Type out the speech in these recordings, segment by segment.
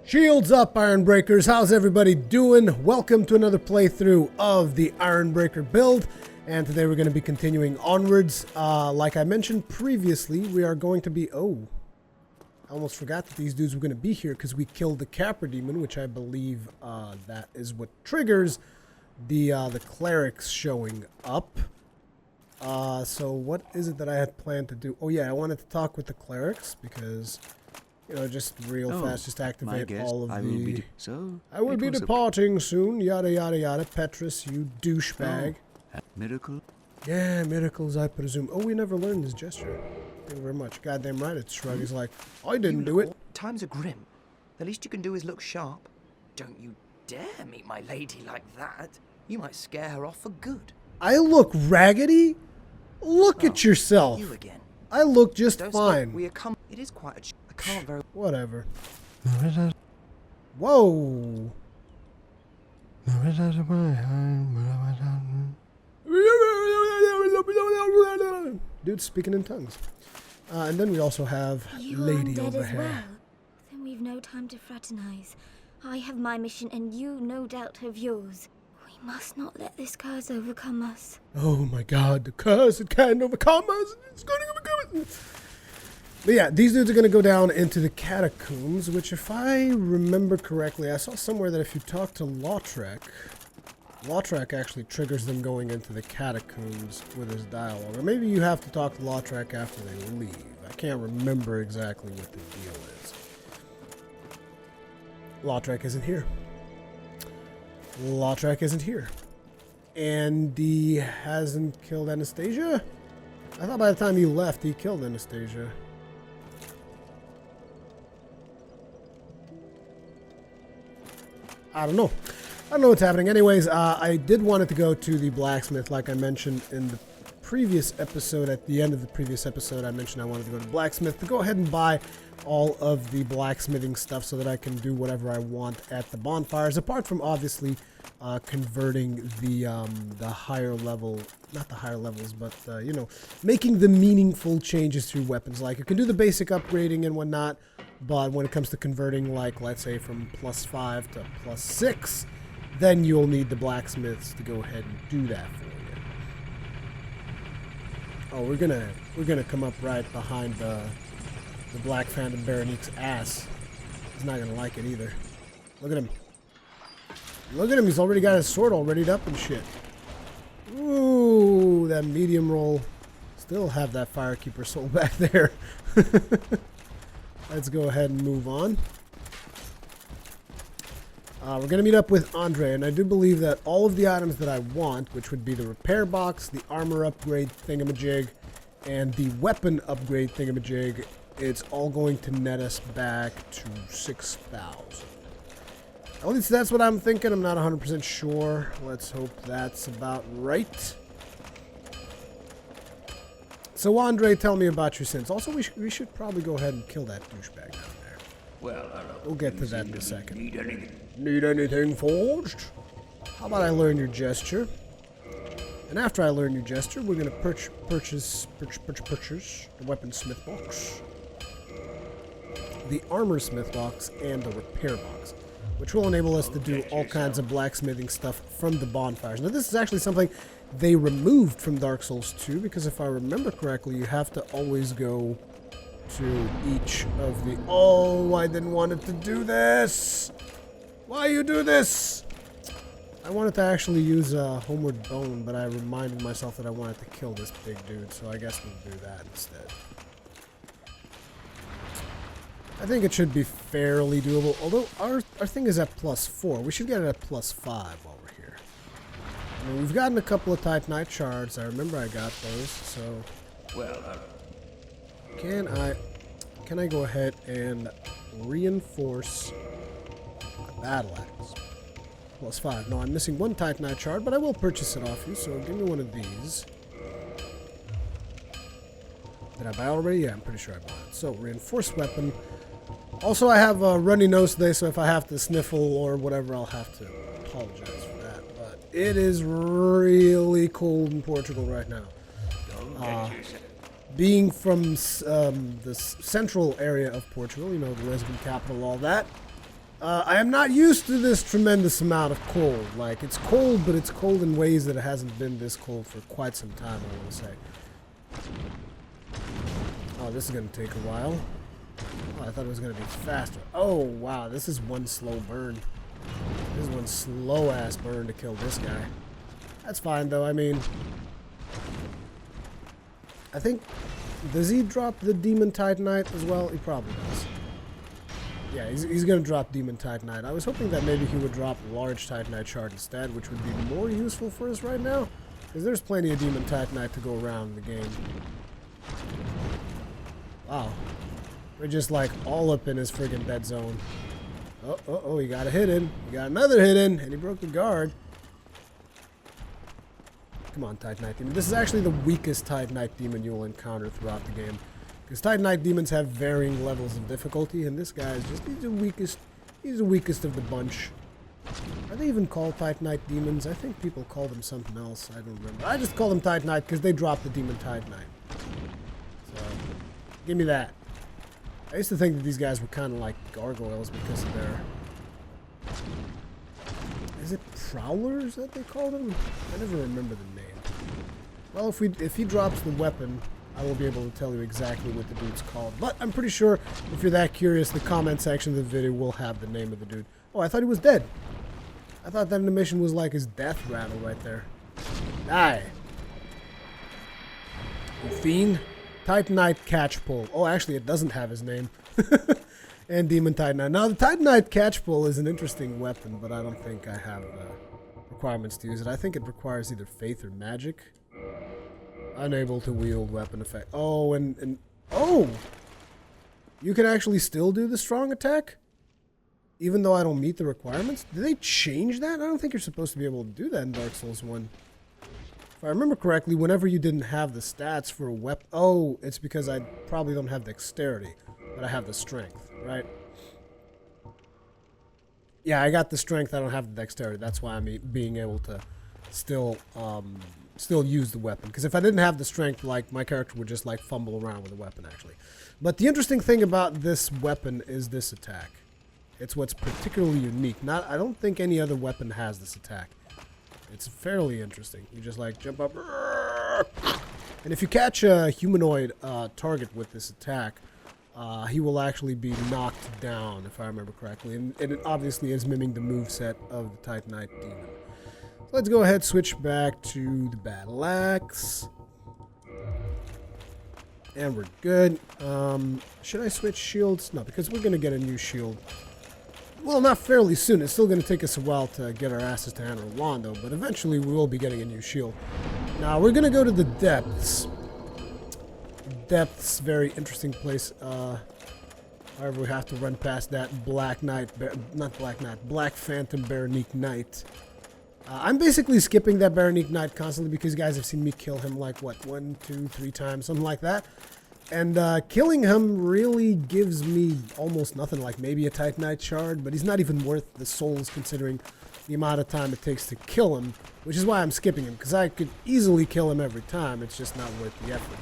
Shields up, Ironbreakers. How's everybody doing? Welcome to another playthrough of the Ironbreaker build. And today we're going to be continuing onwards. Like I mentioned previously, we are going to be... Oh, I almost forgot that these dudes were going to be here because we killed the Capra Demon, which I believe that is what triggers the clerics showing up. So what is it that I had planned to do? Oh yeah, I wanted to talk with the clerics because... You know, just real fast, just activate all of the... I will be departing soon, yada yada yada. Petrus, you douchebag. Miracle? Yeah, miracles, I presume. Oh, we never learned this gesture. Thank you very much. Goddamn right, it's shrug. He's like, I didn't do it. Times are grim. The least you can do is look sharp. Don't you dare meet my lady like that. You might scare her off for good. I look raggedy? Look at yourself. You again. I look just Don't fine. It is quite a... I can't very... Whatever. Whoa. Dude speaking in tongues. And then we also have Lady over here. Well. Then we've no time to fraternize. I have my mission and you no doubt have yours. We must not let this curse overcome us. Oh my god, the curse, it can't overcome us. It's going to overcome us. But yeah, these dudes are going to go down into the catacombs, which if I remember correctly, I saw somewhere that if you talk to Lautrec actually triggers them going into the catacombs with his dialogue. Or maybe you have to talk to Lautrec after they leave. I can't remember exactly what the deal is. Lautrec isn't here. Lautrec isn't here. And he hasn't killed Anastasia? I thought by the time he left, he killed Anastasia. I don't know. I don't know what's happening. Anyways, I did want it to go to the blacksmith, like I mentioned in the previous episode. At the end of the previous episode, I mentioned I wanted to go to the blacksmith to go ahead and buy all of the blacksmithing stuff so that I can do whatever I want at the bonfires, apart from obviously converting the higher level, not the higher levels, but you know, making the meaningful changes through weapons. Like you can do the basic upgrading and whatnot, but when it comes to converting, like let's say from +5 to +6, then you'll need the blacksmiths to go ahead and do that for you. Oh, we're gonna come up right behind the Black Phantom Baronique's ass. He's not gonna like it either. Look at him. Look at him, he's already got his sword all readied up and shit. Ooh, that medium roll. Still have that Firekeeper soul back there. Let's go ahead and move on. We're going to meet up with Andre, and I do believe that all of the items that I want, which would be the repair box, the armor upgrade thingamajig, and the weapon upgrade thingamajig, it's all going to net us back to 6,000. At least that's what I'm thinking. I'm not 100% sure. Let's hope that's about right. So Andre, tell me about your sins. Also, we should probably go ahead and kill that douchebag down there. Well, we'll get to that in a second. Need anything? Need anything forged? How about I learn your gesture? And after I learn your gesture, we're going to purchase the weapon smith box, the armor smith box, and the repair box, which will enable us to do all kinds of blacksmithing stuff from the bonfires. Now, this is actually something they removed from Dark Souls 2, because if I remember correctly, you have to always go to each of the... Oh, I didn't want it to do this! Why you do this? I wanted to actually use a Homeward Bone, but I reminded myself that I wanted to kill this big dude, so I guess we'll do that instead. I think it should be fairly doable, although our thing is at +4. We should get it at +5 while we're here. I mean, we've gotten a couple of Titanite shards. I remember I got those, so... Well, Can I go ahead and reinforce a battle axe? +5. No, I'm missing one Titanite shard, but I will purchase it off you, so give me one of these. Did I buy already? Yeah, I'm pretty sure I bought it. So, reinforced weapon. Also, I have a runny nose today, so if I have to sniffle or whatever, I'll have to apologize for that. But it is really cold in Portugal right now. Being from the central area of Portugal, you know, the Lisbon capital, all that, I am not used to this tremendous amount of cold. Like, it's cold, but it's cold in ways that it hasn't been this cold for quite some time, I want to say. Oh, this is going to take a while. Oh, I thought it was going to be faster. Oh, wow, this is one slow burn. This is one slow-ass burn to kill this guy. That's fine, though. I mean, I think... Does he drop the Demon Titanite as well? He probably does. Yeah, he's going to drop Demon Titanite. I was hoping that maybe he would drop Large Titanite Shard instead, which would be more useful for us right now. Because there's plenty of Demon Titanite to go around in the game. Wow. We're just like all up in his friggin' dead zone. Oh, he got a hit in. He got another hit in, and he broke the guard. Come on, Titanite Demon. This is actually the weakest Titanite Demon you will encounter throughout the game. Because Titanite Demons have varying levels of difficulty, and this guy is just, he's the weakest of the bunch. Are they even called Titanite Demons? I think people call them something else. I don't remember. I just call them Titanite because they drop the Demon Titanite. So, give me that. I used to think that these guys were kind of like gargoyles because of their... Is it prowlers that they call them? I never remember the name. Well, if he drops the weapon, I will be able to tell you exactly what the dude's called. But I'm pretty sure if you're that curious, the comment section of the video will have the name of the dude. Oh, I thought he was dead. I thought that animation was like his death rattle right there. Die. You fiend. Titanite Catchpole. Oh, actually, it doesn't have his name. And Demon Titanite. Now, the Titanite Catchpole is an interesting weapon, but I don't think I have requirements to use it. I think it requires either faith or magic. Unable to wield weapon effect. Oh, and oh! You can actually still do the strong attack? Even though I don't meet the requirements? Did they change that? I don't think you're supposed to be able to do that in Dark Souls 1. If I remember correctly, whenever you didn't have the stats for a weapon... Oh, it's because I probably don't have dexterity, but I have the strength, right? Yeah, I got the strength, I don't have the dexterity. That's why I'm being able to still use the weapon. Because if I didn't have the strength, like, my character would just, like, fumble around with the weapon, actually. But the interesting thing about this weapon is this attack. It's what's particularly unique. I don't think any other weapon has this attack. It's fairly interesting. You just like jump up, and if you catch a humanoid target with this attack, he will actually be knocked down, if I remember correctly. And it obviously is mimicking the moveset of the Titanite Demon. So let's go ahead, switch back to the battle axe. And we're good. Should I switch shields? No, because we're going to get a new shield. Well, not fairly soon. It's still going to take us a while to get our asses to Anor Londo, but eventually we will be getting a new shield. Now, we're going to go to the depths. Depths, very interesting place. However, we have to run past that Black Phantom Baronique Knight. I'm basically skipping that Baronique Knight constantly because you guys have seen me kill him like, what, 1, 2, 3 times, something like that. And killing him really gives me almost nothing, like maybe a Titanite shard, but he's not even worth the souls considering the amount of time it takes to kill him, which is why I'm skipping him, because I could easily kill him every time, it's just not worth the effort.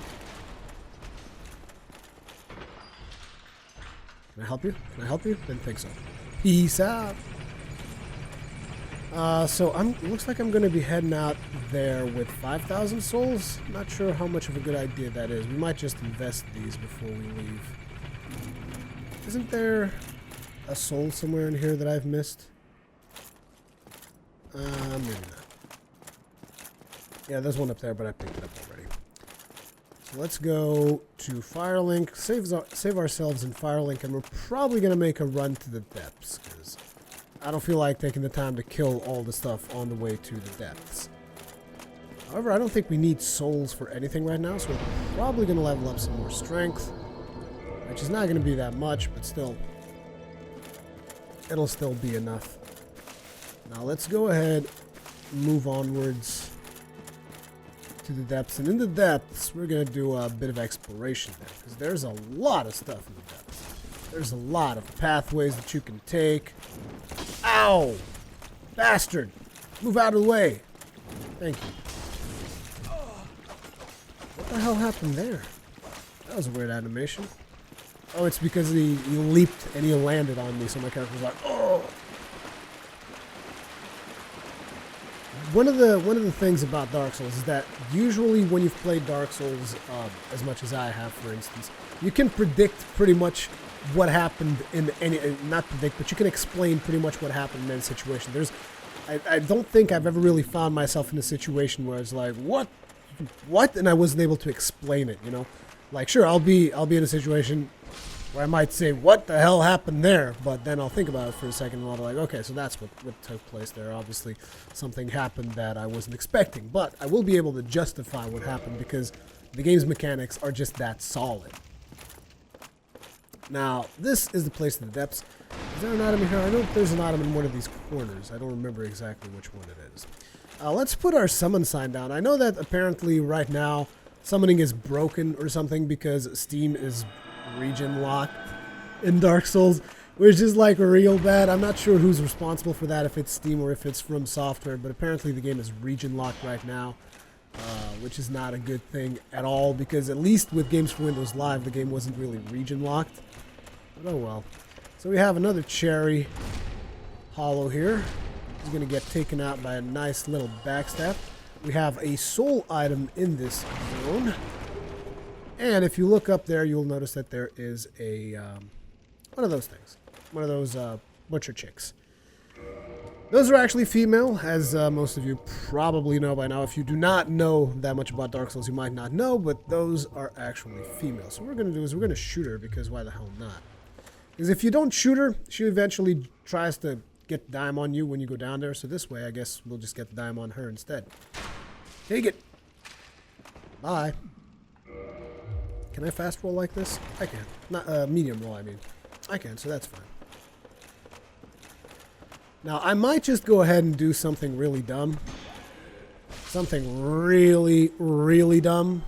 Can I help you? Can I help you? Didn't think so. Peace out. So looks like I'm going to be heading out there with 5,000 souls. Not sure how much of a good idea that is. We might just invest these before we leave. Isn't there a soul somewhere in here that I've missed? Maybe not. Yeah, there's one up there, but I picked it up already. So let's go to Firelink, save ourselves in Firelink, and we're probably going to make a run to the depths, because I don't feel like taking the time to kill all the stuff on the way to the depths. However, I don't think we need souls for anything right now, so we're probably going to level up some more strength, which is not going to be that much, but still, it'll still be enough. Now let's go ahead, move onwards to the depths, and in the depths, we're going to do a bit of exploration there, because there's a lot of stuff in the depths. There's a lot of pathways that you can take. Ow! Bastard! Move out of the way! Thank you. What the hell happened there? That was a weird animation. Oh, it's because he leaped and he landed on me, so my character was like, oh. One of the things about Dark Souls is that usually when you've played Dark Souls as much as I have, for instance, you can predict pretty much what happened in any, not predict, but you can explain pretty much what happened in any situation. I don't think I've ever really found myself in a situation where it's like, what, and I wasn't able to explain it, you know? Like, sure, I'll be in a situation where I might say, what the hell happened there? But then I'll think about it for a second and I'll be like, okay, so that's what took place there. Obviously, something happened that I wasn't expecting. But I will be able to justify what happened because the game's mechanics are just that solid. Now, this is the place in the depths. Is there an item in here? I know there's an item in one of these corners. I don't remember exactly which one it is. Let's put our summon sign down. I know that apparently right now summoning is broken or something because Steam is region locked in Dark Souls, which is like real bad. I'm not sure who's responsible for that, if it's Steam or if it's From Software, but apparently the game is region locked right now, which is not a good thing at all because at least with Games for Windows Live, the game wasn't really region locked. But oh well. So we have another cherry hollow here. He's going to get taken out by a nice little backstab. We have a soul item in this zone. And if you look up there, you'll notice that there is a one of those things. One of those butcher chicks. Those are actually female, as most of you probably know by now. If you do not know that much about Dark Souls, you might not know, but those are actually female. So what we're going to do is we're going to shoot her, because why the hell not? Because if you don't shoot her, she eventually tries to get dime on you when you go down there. So this way, I guess we'll just get the dime on her instead. Take it. Bye. Can I fast roll like this? I can. Not medium roll, I mean. I can, so that's fine. Now, I might just go ahead and do something really dumb. Something really, really dumb.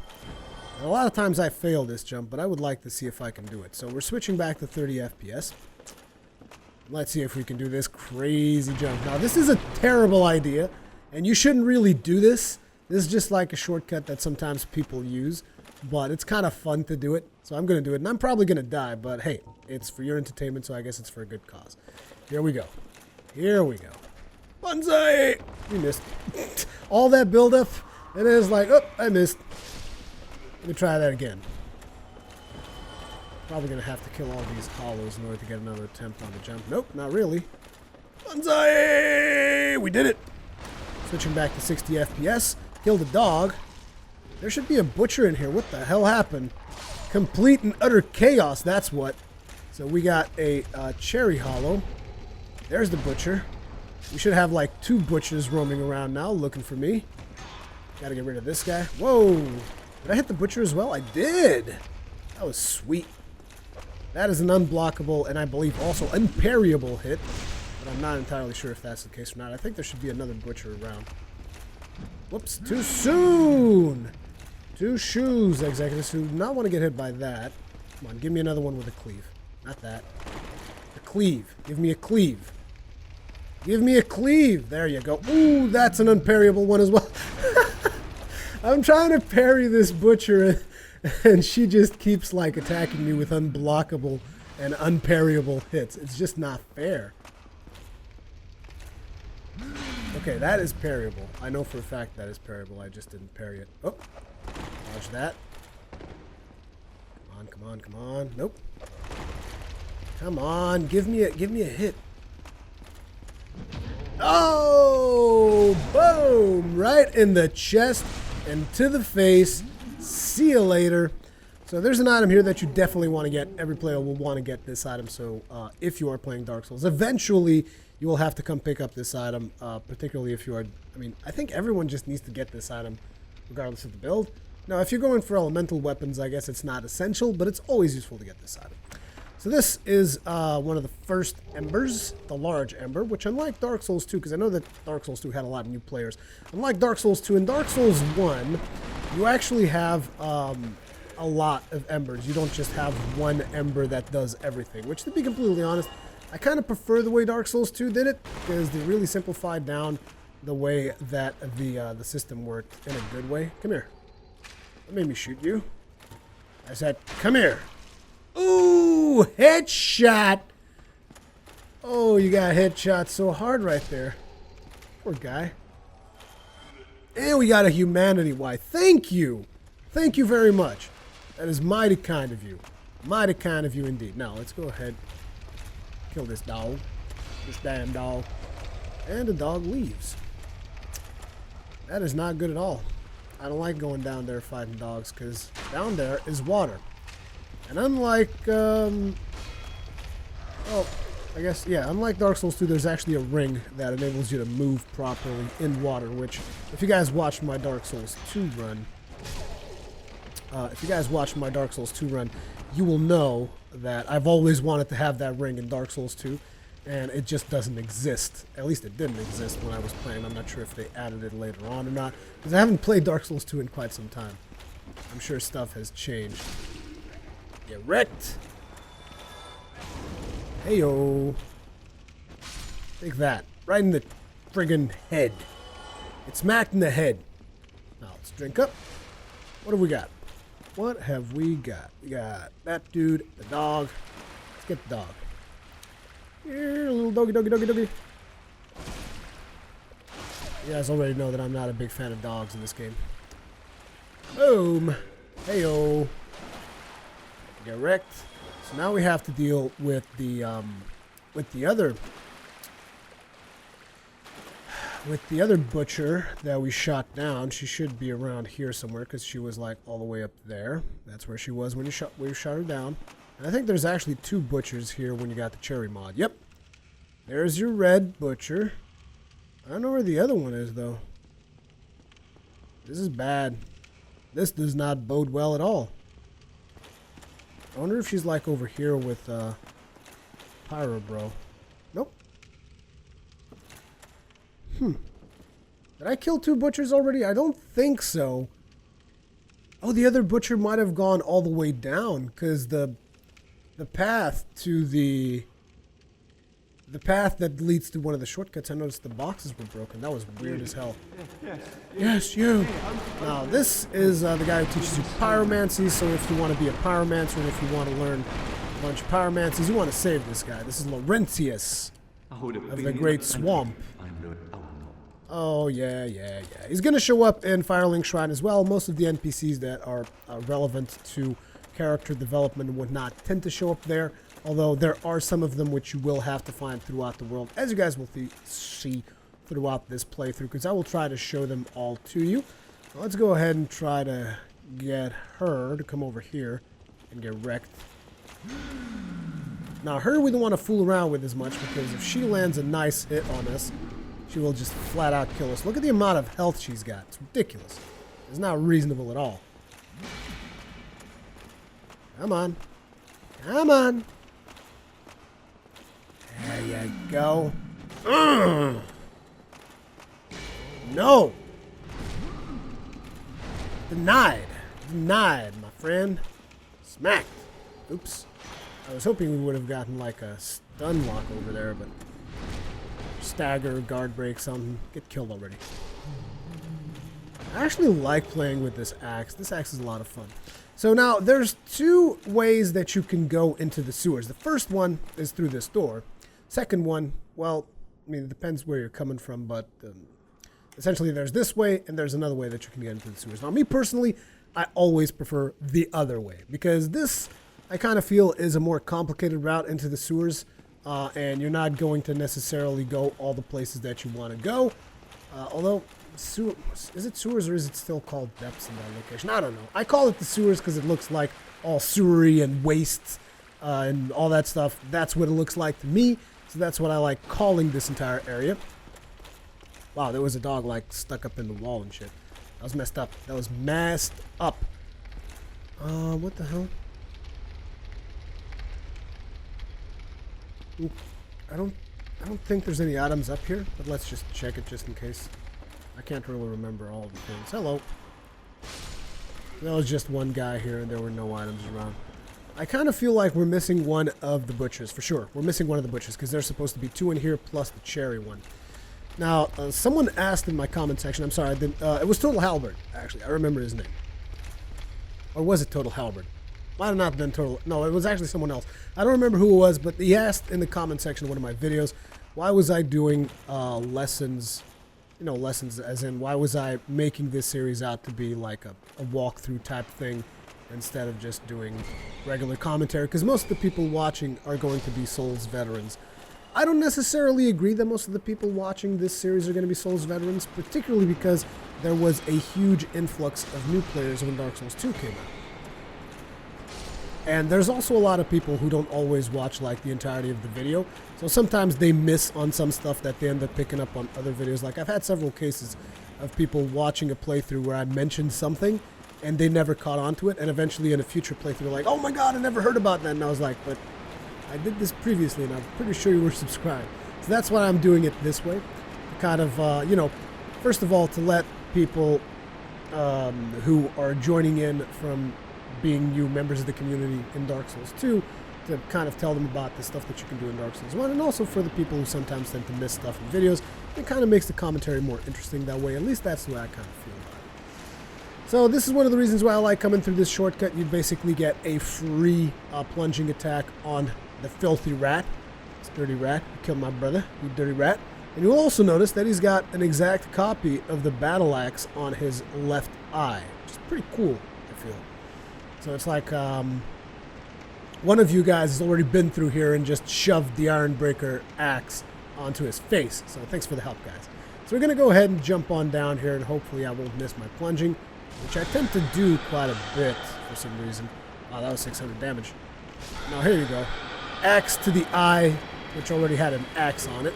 And a lot of times I fail this jump, but I would like to see if I can do it. So we're switching back to 30 FPS. Let's see if we can do this crazy jump. Now, this is a terrible idea, and you shouldn't really do this. This is just like a shortcut that sometimes people use, but it's kind of fun to do it. So I'm going to do it, and I'm probably going to die, but hey, it's for your entertainment, so I guess it's for a good cause. Here we go. Here we go. Banzai! We missed. All that buildup, and it's like, oh, I missed. Let me try that again. Probably going to have to kill all these hollows in order to get another attempt on the jump. Nope, not really. Banzai! We did it! Switching back to 60 FPS. Killed a dog. There should be a butcher in here. What the hell happened? Complete and utter chaos, that's what. So we got a cherry hollow. There's the butcher. We should have like 2 butchers roaming around now looking for me. Gotta get rid of this guy. Whoa! Did I hit the butcher as well? I did! That was sweet. That is an unblockable and I believe also unparryable hit. But I'm not entirely sure if that's the case or not. I think there should be another butcher around. Whoops, too soon! 2 shoes, executives who do not want to get hit by that. Come on, give me another one with a cleave. Not that. A cleave. Give me a cleave. Give me a cleave. There you go. Ooh, that's an unparryable one as well. I'm trying to parry this butcher and she just keeps like attacking me with unblockable and unparryable hits. It's just not fair. Okay, that is parryable. I know for a fact that is parryable. I just didn't parry it. Oh, dodge that. Come on, come on, come on. Nope. Come on, give me a hit. Oh, boom! Right in the chest and to the face. See you later. So there's an item here that you definitely want to get. Every player will want to get this item. So if you are playing Dark Souls, eventually you will have to come pick up this item, particularly if you are, I mean, I think everyone just needs to get this item regardless of the build. Now, if you're going for elemental weapons, I guess it's not essential, but it's always useful to get this item. So this is one of the first embers, the large ember, which unlike Dark Souls 2, because I know that Dark Souls 2 had a lot of new players, unlike Dark Souls 2, in Dark Souls 1, you actually have a lot of embers. You don't just have one ember that does everything, which, to be completely honest, I kind of prefer the way Dark Souls 2 did it, because they really simplified down the way that the system worked in a good way. Come here. That made me shoot you. I said, come here. Ooh! Ooh, headshot. Oh, you got headshot so hard right there. Poor guy. And we got a humanity Y. Thank you. Thank you very much. That is mighty kind of you. Mighty kind of you indeed. Now, let's go ahead. Kill this dog. This damn dog. And the dog leaves. That is not good at all. I don't like going down there fighting dogs because down there is water. And unlike, well, I guess, yeah, unlike Dark Souls 2, there's actually a ring that enables you to move properly in water, which, if you guys watched my Dark Souls 2 run, you will know that I've always wanted to have that ring in Dark Souls 2, and it just doesn't exist. At least it didn't exist when I was playing. I'm not sure if they added it later on or not, because I haven't played Dark Souls 2 in quite some time. I'm sure stuff has changed. Get wrecked! Heyo! Take that. Right in the friggin' head. It's smacked in the head. Now, let's drink up. What have we got? What have we got? We got that dude, the dog. Let's get the dog. Here, little doggy, doggy, doggy, doggy. You guys already know that I'm not a big fan of dogs in this game. Boom. Heyo. Get wrecked. So now we have to deal with the other butcher that we shot down. She should be around here somewhere because she was like all the way up there. That's where she was when we shot her down. And I think there's actually 2 butchers here when you got the cherry mod. Yep. There's your red butcher. I don't know where the other one is though. This is bad. This does not bode well at all. I wonder if she's like over here with Pyro Bro. Nope. Did I kill 2 butchers already? I don't think so. Oh, the other butcher might have gone all the way down because the path to the path that leads to one of the shortcuts, I noticed the boxes were broken. That was weird as hell. Yes, you. Now, this is the guy who teaches you pyromancy, so if you want to be a pyromancer and if you want to learn a bunch of pyromancies, you want to save this guy. This is Laurentius of the Great Swamp. Oh, yeah. He's going to show up in Firelink Shrine as well. Most of the NPCs that are relevant to character development and whatnot tend to show up there, although there are some of them which you will have to find throughout the world, as you guys will see throughout this playthrough, because I will try to show them all to you. Now, let's go ahead and try to get her to come over here and get wrecked. Now, her we don't want to fool around with as much, because if she lands a nice hit on us, she will just flat out kill us. Look at the amount of health she's got. It's ridiculous. It's not reasonable at all. Come on. Come on. There you go. No. Denied. Denied, my friend. Smacked. Oops. I was hoping we would have gotten like a stun lock over there, but stagger, guard break, something. Get killed already. I actually like playing with this axe. This axe is a lot of fun. So now, there's 2 ways that you can go into the sewers. The first one is through this door. Second one, well, I mean, it depends where you're coming from, but essentially there's this way and there's another way that you can get into the sewers. Now, me personally, I always prefer the other way, because this, I kind of feel, is a more complicated route into the sewers, and you're not going to necessarily go all the places that you want to go, although... is it sewers or is it still called depths in that location? I don't know. I call it the sewers because it looks like all sewery and wastes and all that stuff. That's what it looks like to me. So that's what I like calling this entire area. Wow, there was a dog like stuck up in the wall and shit. That was messed up. That was messed up. What the hell? Ooh, I don't think there's any items up here, but let's just check it just in case. I can't really remember all of the things. Hello. There was just one guy here and there were no items around. I kind of feel like we're missing one of the butchers, for sure. We're missing one of the butchers because there's supposed to be 2 in here plus the cherry one. Now, someone asked in my comment section, I'm sorry, it was Total Halberd, actually. I remember his name. Or was it Total Halberd? Might have not been Turtle. No, it was actually someone else. I don't remember who it was, but he asked in the comment section of one of my videos, why was I doing lessons, lessons as in why was I making this series out to be like a walkthrough type thing instead of just doing regular commentary, because most of the people watching are going to be Souls veterans. I don't necessarily agree that most of the people watching this series are going to be Souls veterans, particularly because there was a huge influx of new players when Dark Souls 2 came out. And there's also a lot of people who don't always watch like the entirety of the video, so sometimes they miss on some stuff that they end up picking up on other videos. Like I've had several cases of people watching a playthrough where I mentioned something and they never caught on to it, and eventually in a future playthrough they're like, oh my god, I never heard about that, and I was like, but I did this previously and I'm pretty sure you were subscribed. So that's why I'm doing it this way, to kind of, first of all, to let people who are joining in from being new members of the community in Dark Souls 2, to kind of tell them about the stuff that you can do in Dark Souls 1, and also for the people who sometimes tend to miss stuff in videos, it kind of makes the commentary more interesting that way. At least that's the way I kind of feel about it. So this is one of the reasons why I like coming through this shortcut. You basically get a free plunging attack on the filthy rat. This dirty rat. You killed my brother, you dirty rat. And you'll also notice that he's got an exact copy of the battle axe on his left eye, which is pretty cool, I feel. So it's like one of you guys has already been through here and just shoved the Ironbreaker axe onto his face. So thanks for the help, guys. So we're going to go ahead and jump on down here, and hopefully I won't miss my plunging, which I tend to do quite a bit for some reason. Wow, that was 600 damage. Now here you go. Axe to the eye, which already had an axe on it.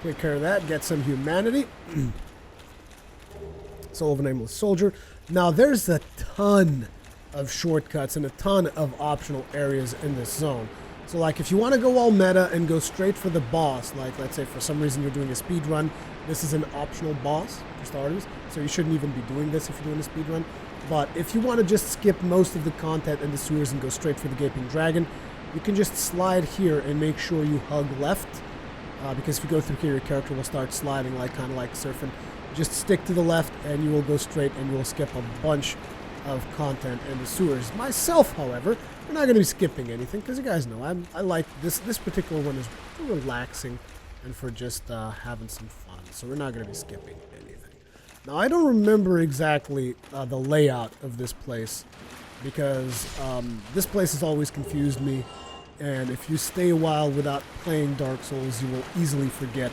Take care of that. Get some humanity. Soul of a Nameless Soldier. Now there's a ton of shortcuts and a ton of optional areas in this zone. So like if you want to go all meta and go straight for the boss, like let's say for some reason you're doing a speed run, this is an optional boss for starters, so you shouldn't even be doing this if you're doing a speed run. But if you want to just skip most of the content in the sewers and go straight for the Gaping Dragon, you can just slide here and make sure you hug left, because if you go through here your character will start sliding like kind of like surfing. Just stick to the left and you will go straight and you will skip a bunch of content in the sewers. Myself, however, we're not going to be skipping anything because you guys know I like this particular one is relaxing and for just having some fun. So we're not going to be skipping anything. Now I don't remember exactly the layout of this place because this place has always confused me, and if you stay a while without playing Dark Souls, you will easily forget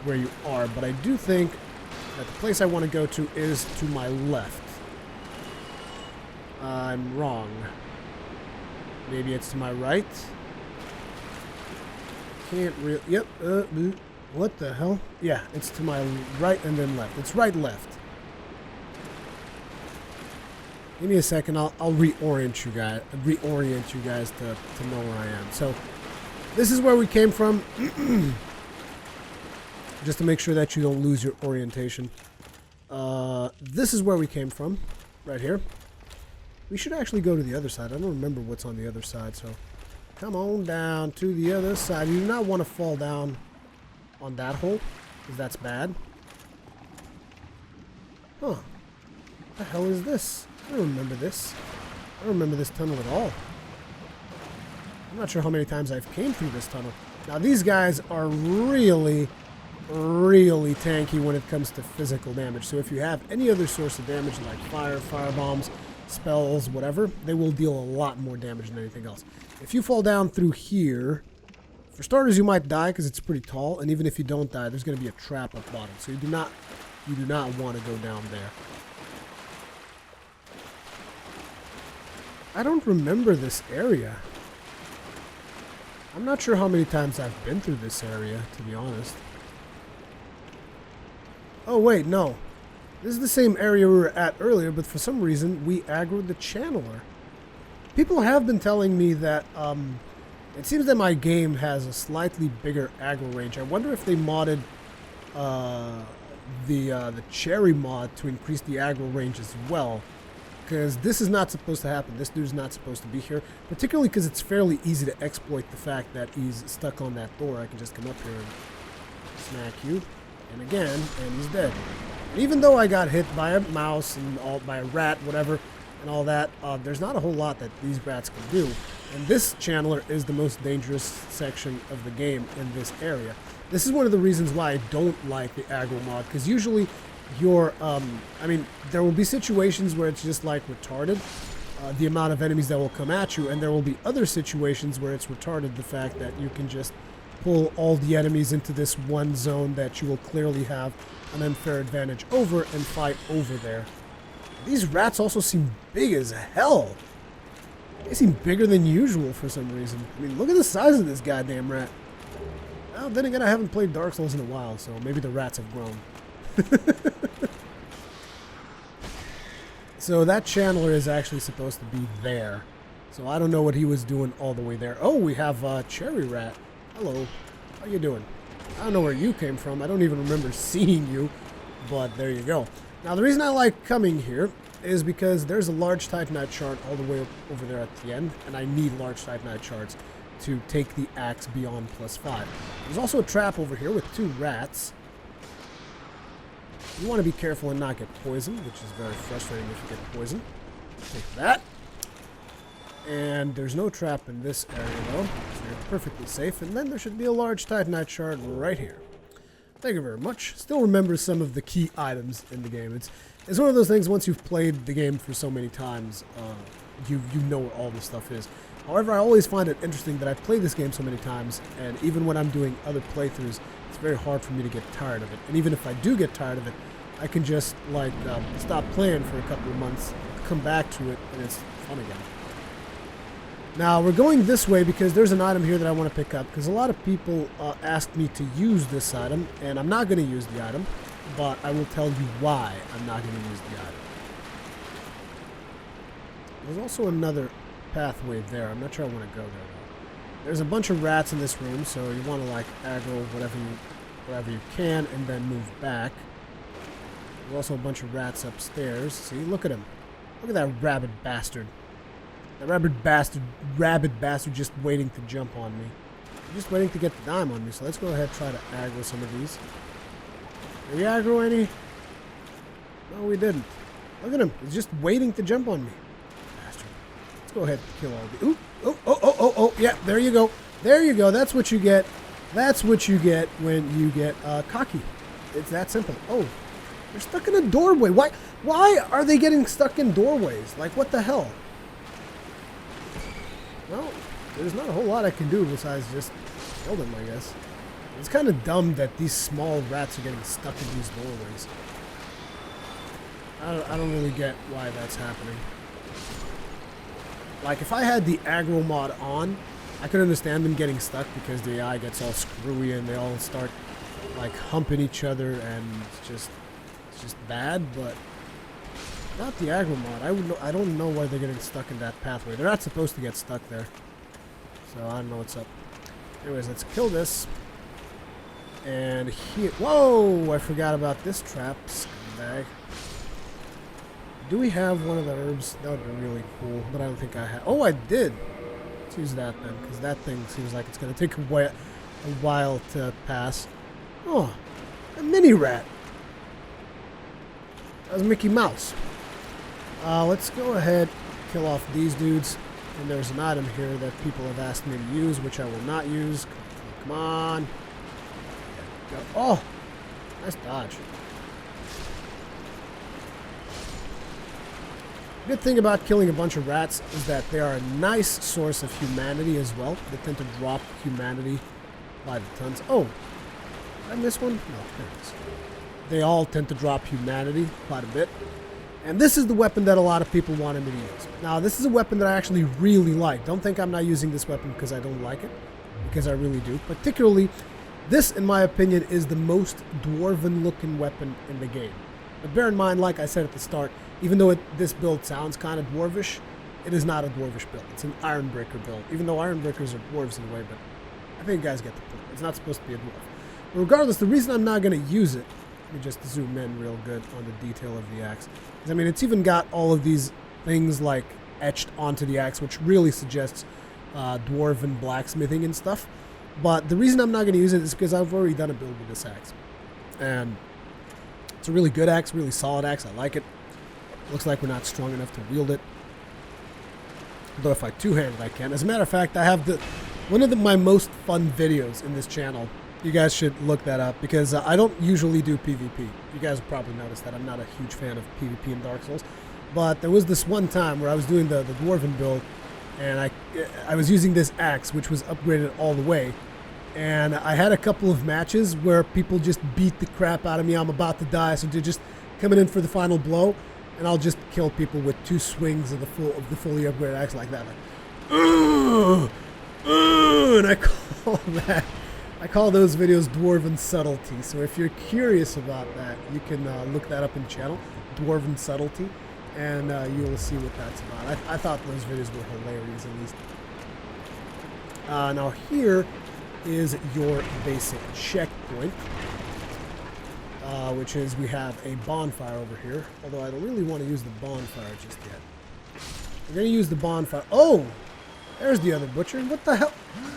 where you are. But I do think that the place I want to go to is to my left. I'm wrong. Maybe it's to my right. Can't really. Yep. What the hell? Yeah, it's to my right and then left. It's right, left. Give me a second. I'll reorient you guys. To know where I am. So this is where we came from. Just to make sure that you don't lose your orientation. This is where we came from. Right here. We should actually go to the other side. I don't remember what's on the other side, so come on down to the other side. You do not want to fall down on that hole, because that's bad. Huh. What the hell is this? I don't remember this. I don't remember this tunnel at all. I'm not sure how many times I've came through this tunnel. Now, these guys are really, really tanky when it comes to physical damage. So if you have any other source of damage, like fire, fire bombs, spells, whatever, they will deal a lot more damage than anything else. If you fall down through here, for starters, you might die because it's pretty tall, and even if you don't die, there's going to be a trap at the bottom. So you do not want to go down there. I don't remember this area. I'm not sure how many times I've been through this area, to be honest. Oh wait, no. This is the same area we were at earlier, but for some reason, we aggroed the channeler. People have been telling me that it seems that my game has a slightly bigger aggro range. I wonder if they modded the cherry mod to increase the aggro range as well. Because this is not supposed to happen. This dude's not supposed to be here. Particularly because it's fairly easy to exploit the fact that he's stuck on that door. I can just come up here and smack you. And again, and he's dead. And even though I got hit by a mouse and by a rat, whatever, and all that, there's not a whole lot that these rats can do. And this channeler is the most dangerous section of the game in this area. This is one of the reasons why I don't like the aggro mod, because usually you're, I mean, there will be situations where it's just like retarded, the amount of enemies that will come at you, and there will be other situations where it's retarded, the fact that you can just pull all the enemies into this one zone that you will clearly have an unfair advantage over and fight over there. These rats also seem big as hell. They seem bigger than usual for some reason. I mean, look at the size of this goddamn rat. Well, then again, I haven't played Dark Souls in a while, so maybe the rats have grown. So that channeler is actually supposed to be there. So I don't know what he was doing all the way there. Oh, we have a cherry rat. Hello. How you doing? I don't know where you came from. I don't even remember seeing you. But there you go. Now, the reason I like coming here is because there's a large Titanite shard all the way over there at the end. And I need large Titanite shards to take the axe beyond +5. There's also a trap over here with 2 rats. You want to be careful and not get poisoned, which is very frustrating if you get poisoned. Take that. And there's no trap in this area, though, so you're perfectly safe. And then there should be a large Titanite shard right here. Thank you very much. Still remember some of the key items in the game. It's one of those things, once you've played the game for so many times, you know what all this stuff is. However, I always find it interesting that I play this game so many times, and even when I'm doing other playthroughs, it's very hard for me to get tired of it. And even if I do get tired of it, I can just, like, stop playing for a couple of months, come back to it, and it's fun again. Now, we're going this way because there's an item here that I want to pick up, because a lot of people asked me to use this item, and I'm not going to use the item, but I will tell you why I'm not going to use the item. There's also another pathway there. I'm not sure I want to go there, though. There's a bunch of rats in this room, so you want to, like, aggro whatever you can and then move back. There's also a bunch of rats upstairs. See, look at him. Look at that rabid bastard. That rabid bastard just waiting to jump on me. Just waiting to get the dime on me, so let's go ahead and try to aggro some of these. Did we aggro any? No, we didn't. Look at him. He's just waiting to jump on me. Bastard. Let's go ahead and kill all the... Ooh! Oh, yeah, there you go. There you go. That's what you get. That's what you get when you get cocky. It's that simple. Oh, they're stuck in a doorway. Why are they getting stuck in doorways? Like, what the hell? Well, there's not a whole lot I can do besides just kill them, I guess. It's kind of dumb that these small rats are getting stuck in these doorways. I don't really get why that's happening. Like, if I had the aggro mod on, I could understand them getting stuck because the AI gets all screwy and they all start, like, humping each other, and it's just bad, but not the aggro mod. I don't know why they're getting stuck in that pathway. They're not supposed to get stuck there. So I don't know what's up. Anyways, let's kill this. And here... Whoa! I forgot about this trap, scumbag. Do we have one of the herbs? That would be really cool, but I don't think I have. Oh, I did! Let's use that then, because that thing seems like it's going to take a while to pass. Oh, a mini rat. That was Mickey Mouse. Let's go ahead and kill off these dudes. And there's an item here that people have asked me to use, which I will not use. Come on. Go. Oh, nice dodge. The good thing about killing a bunch of rats is that they are a nice source of humanity as well. They tend to drop humanity by the tons. Oh, did I miss one? No, there it is. They all tend to drop humanity quite a bit. And this is the weapon that a lot of people wanted me to use. Now, this is a weapon that I actually really like. Don't think I'm not using this weapon because I don't like it, because I really do. Particularly, this, in my opinion, is the most dwarven-looking weapon in the game. But bear in mind, like I said at the start, even though this build sounds kind of dwarvish, it is not a dwarvish build. It's an Ironbreaker build, even though Ironbreakers are dwarves in a way, but I think you guys get the point. It's not supposed to be a dwarf. But regardless, the reason I'm not going to use it, let me just zoom in real good on the detail of the axe. I mean, it's even got all of these things, like, etched onto the axe, which really suggests dwarven blacksmithing and stuff. But the reason I'm not going to use it is because I've already done a build with this axe. And it's a really good axe, really solid axe. I like it. Looks like we're not strong enough to wield it. Though if I two-handed, I can. As a matter of fact, I have one of my most fun videos in this channel. You guys should look that up because I don't usually do PvP. You guys have probably noticed that I'm not a huge fan of PvP in Dark Souls. But there was this one time where I was doing the Dwarven build, and I was using this axe, which was upgraded all the way. And I had a couple of matches where people just beat the crap out of me. I'm about to die, so they're just coming in for the final blow, and I'll just kill people with 2 swings of the fully upgraded axe like that. Like, and I call those videos Dwarven Subtlety. So if you're curious about that, you can look that up in the channel, Dwarven Subtlety, and you will see what that's about. I thought those videos were hilarious, at least. Now here is your basic checkpoint, which is we have a bonfire over here, although I don't really want to use the bonfire just yet. We're going to use the bonfire. Oh, there's the other butcher. What the hell?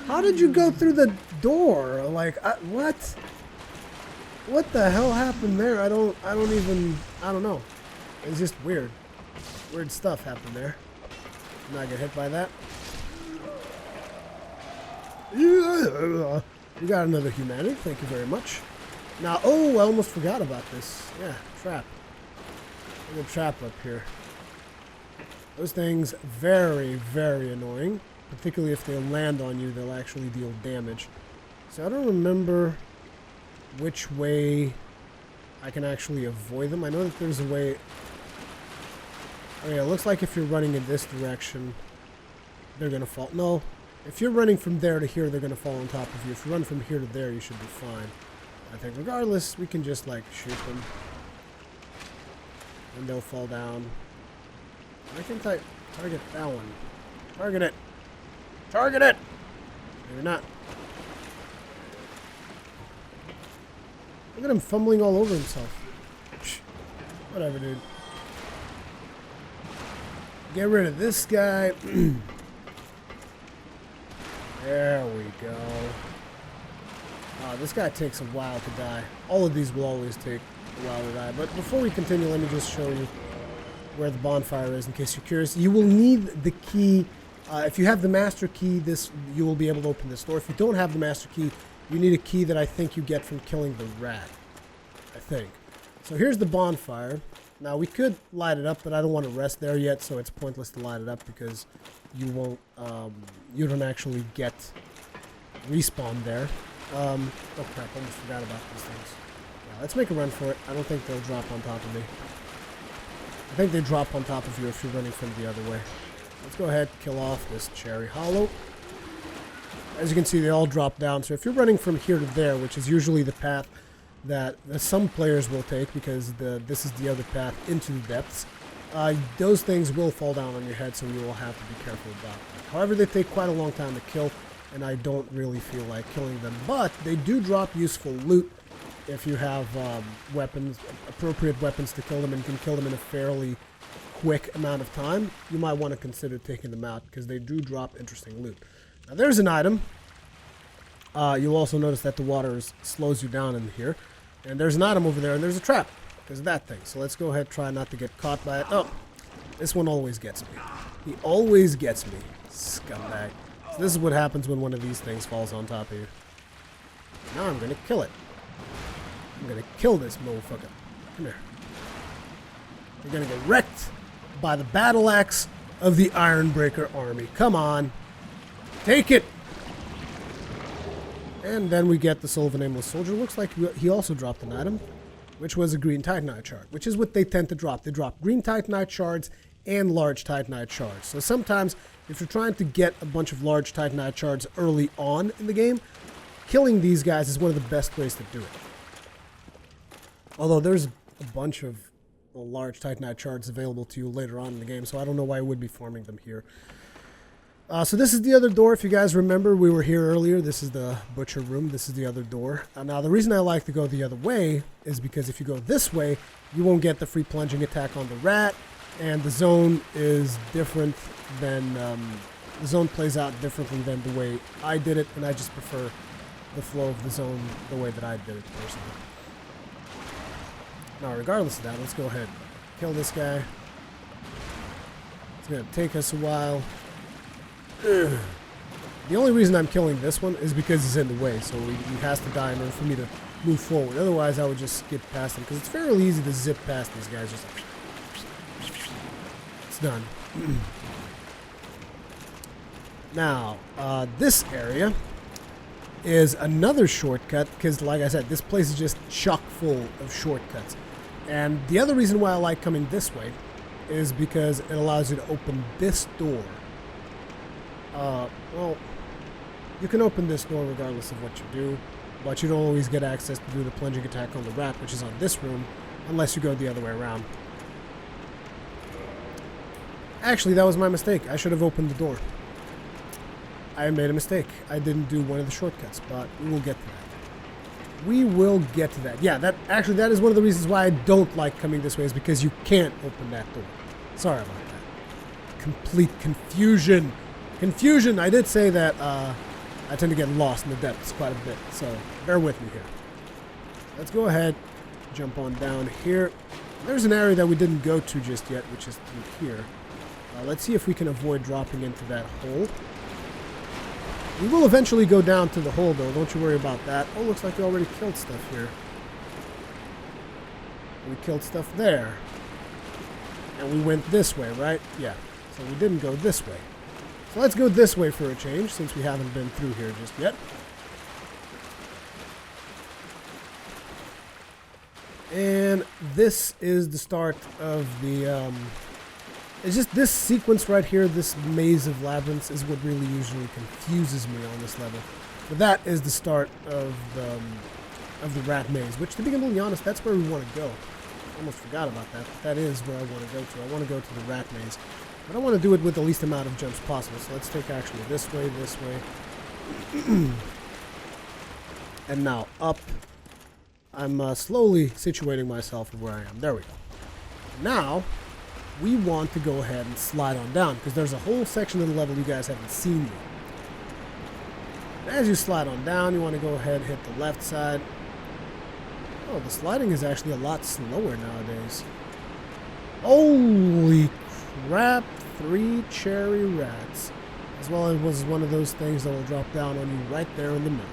How did you go through the door? Like, what? What the hell happened there? I don't know. It's just weird. Weird stuff happened there. Did not get hit by that. We got another humanity. Thank you very much. Now, oh, I almost forgot about this. Yeah, trap. There's a trap up here. Those things, very, very annoying. Particularly if they land on you, they'll actually deal damage. So I don't remember which way I can actually avoid them. I know that there's a way... Oh yeah, it looks like if you're running in this direction, they're going to fall. No, if you're running from there to here, they're going to fall on top of you. If you run from here to there, you should be fine. I think regardless, we can just like shoot them. And they'll fall down. I can target that one. Target it. Target it! Maybe not. Look at him fumbling all over himself. Whatever, dude. Get rid of this guy. There we go. This guy takes a while to die. All of these will always take a while to die. But before we continue, let me just show you where the bonfire is in case you're curious. You will need the key. If you have the master key, you will be able to open this door. If you don't have the master key, you need a key that I think you get from killing the rat. I think. So here's the bonfire. Now we could light it up, but I don't want to rest there yet, so it's pointless to light it up because you won't. You don't actually get respawn there. Oh crap! I almost forgot about these things. Yeah, let's make a run for it. I don't think they'll drop on top of me. I think they drop on top of you if you're running from the other way. Let's go ahead and kill off this cherry hollow. As you can see, they all drop down. So if you're running from here to there, which is usually the path that some players will take because this is the other path into the depths, those things will fall down on your head, so you will have to be careful about that. However, they take quite a long time to kill, and I don't really feel like killing them. But they do drop useful loot if you have weapons, appropriate weapons to kill them, and can kill them in a fairly quick amount of time. You might want to consider taking them out because they do drop interesting loot. Now there's an item. You'll also notice that the water slows you down in here. And there's an item over there, and there's a trap because of that thing. So let's go ahead and try not to get caught by it. Oh, this one always gets me. He always gets me, scumbag. So this is what happens when one of these things falls on top of you. Now I'm going to kill it. I'm going to kill this motherfucker. Come here. You're going to get wrecked by the battle axe of the Ironbreaker army. Come on. Take it. And then we get the Soul of a Nameless Soldier. Looks like he also dropped an item, which was a green Titanite shard, which is what they tend to drop. They drop green Titanite shards and large Titanite shards. So sometimes, if you're trying to get a bunch of large Titanite shards early on in the game, killing these guys is one of the best ways to do it. Although there's a bunch of large Titanite shards available to you later on in the game, so I don't know why I would be farming them here. So this is the other door. If you guys remember, we were here earlier. This is the butcher room. This is the other door. Now, the reason I like to go the other way is because if you go this way, you won't get the free plunging attack on the rat, and the zone is different than... the zone plays out differently than the way I did it, and I just prefer the flow of the zone the way that I did it personally. Now, regardless of that, let's go ahead and kill this guy. It's going to take us a while. The only reason I'm killing this one is because he's in the way, so he has to die in order for me to move forward. Otherwise, I would just skip past him, because it's fairly easy to zip past these guys. Just like, it's done. Now, this area is another shortcut, because like I said, this place is just chock full of shortcuts. And the other reason why I like coming this way is because it allows you to open this door. Well, you can open this door regardless of what you do, but you don't always get access to do the plunging attack on the rat, which is on this room, unless you go the other way around. Actually, that was my mistake. I should have opened the door. I made a mistake. I didn't do one of the shortcuts, but we will get to that. We will get to that. Yeah, that is one of the reasons why I don't like coming this way, is because you can't open that door. Sorry about that. Complete confusion. Confusion! I did say that I tend to get lost in the depths quite a bit, so bear with me here. Let's go ahead, jump on down here. There's an area that we didn't go to just yet, which is through here. Let's see if we can avoid dropping into that hole. We will eventually go down to the hole, though. Don't you worry about that. Oh, looks like we already killed stuff here. We killed stuff there. And we went this way, right? Yeah. So we didn't go this way. So let's go this way for a change, since we haven't been through here just yet. And this is the start of the, it's just this sequence right here, this maze of labyrinths, is what really usually confuses me on this level. But that is the start of the rat maze, which, to be completely honest, that's where we want to go. I almost forgot about that, but that is where I want to go to. I want to go to the rat maze. But I want to do it with the least amount of jumps possible, so let's take actually this way, and now up. I'm slowly situating myself where I am. There we go. Now, we want to go ahead and slide on down, because there's a whole section of the level you guys haven't seen yet. As you slide on down, you want to go ahead and hit the left side. Oh, the sliding is actually a lot slower nowadays. Holy crap, 3 cherry rats. As well as was one of those things that will drop down on you right there in the middle.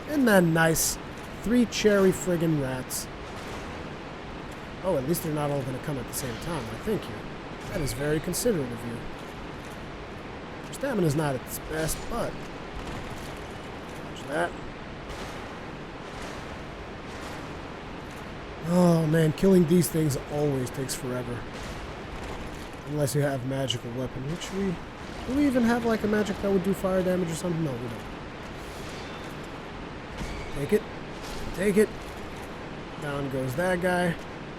Isn't that nice? 3 cherry friggin' rats. Oh, at least they're not all going to come at the same time. I thank you. That is very considerate of you. Your stamina's not at its best, but... watch that. Oh man, killing these things always takes forever. Unless you have a magical weapon, which do we even have like a magic that would do fire damage or something? No, we don't. Take it. Take it. Down goes that guy.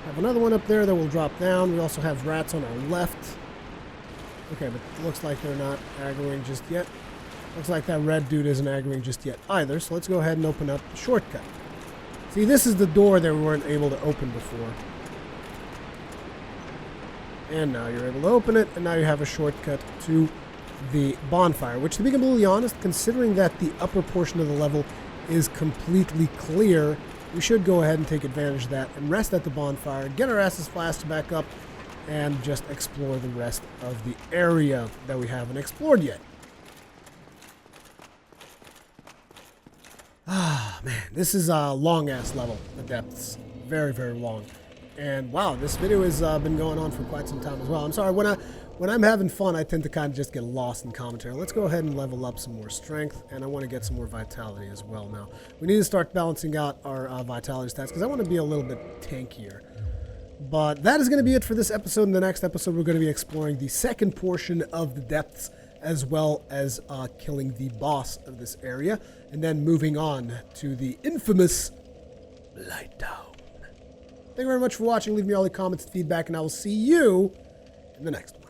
Have another one up there that will drop down. We also have rats on our left. Okay, but it looks like they're not aggroing just yet. Looks like that red dude isn't aggroing just yet either, so let's go ahead and open up the shortcut. See, this is the door that we weren't able to open before. And now you're able to open it, and now you have a shortcut to the bonfire, which, to be completely honest, considering that the upper portion of the level is completely clear, we should go ahead and take advantage of that and rest at the bonfire, get our asses flashed back up, and just explore the rest of the area that we haven't explored yet. Ah, man, this is a long-ass level, the depths. Very, very long. And wow, this video has been going on for quite some time as well. I'm sorry, when I'm having fun, I tend to kind of just get lost in commentary. Let's go ahead and level up some more strength, and I want to get some more vitality as well now. We need to start balancing out our vitality stats, because I want to be a little bit tankier. But that is going to be it for this episode. In the next episode, we're going to be exploring the second portion of the depths, as well as killing the boss of this area, and then moving on to the infamous Light Town. Thank you very much for watching. Leave me all the comments and feedback, and I will see you in the next one.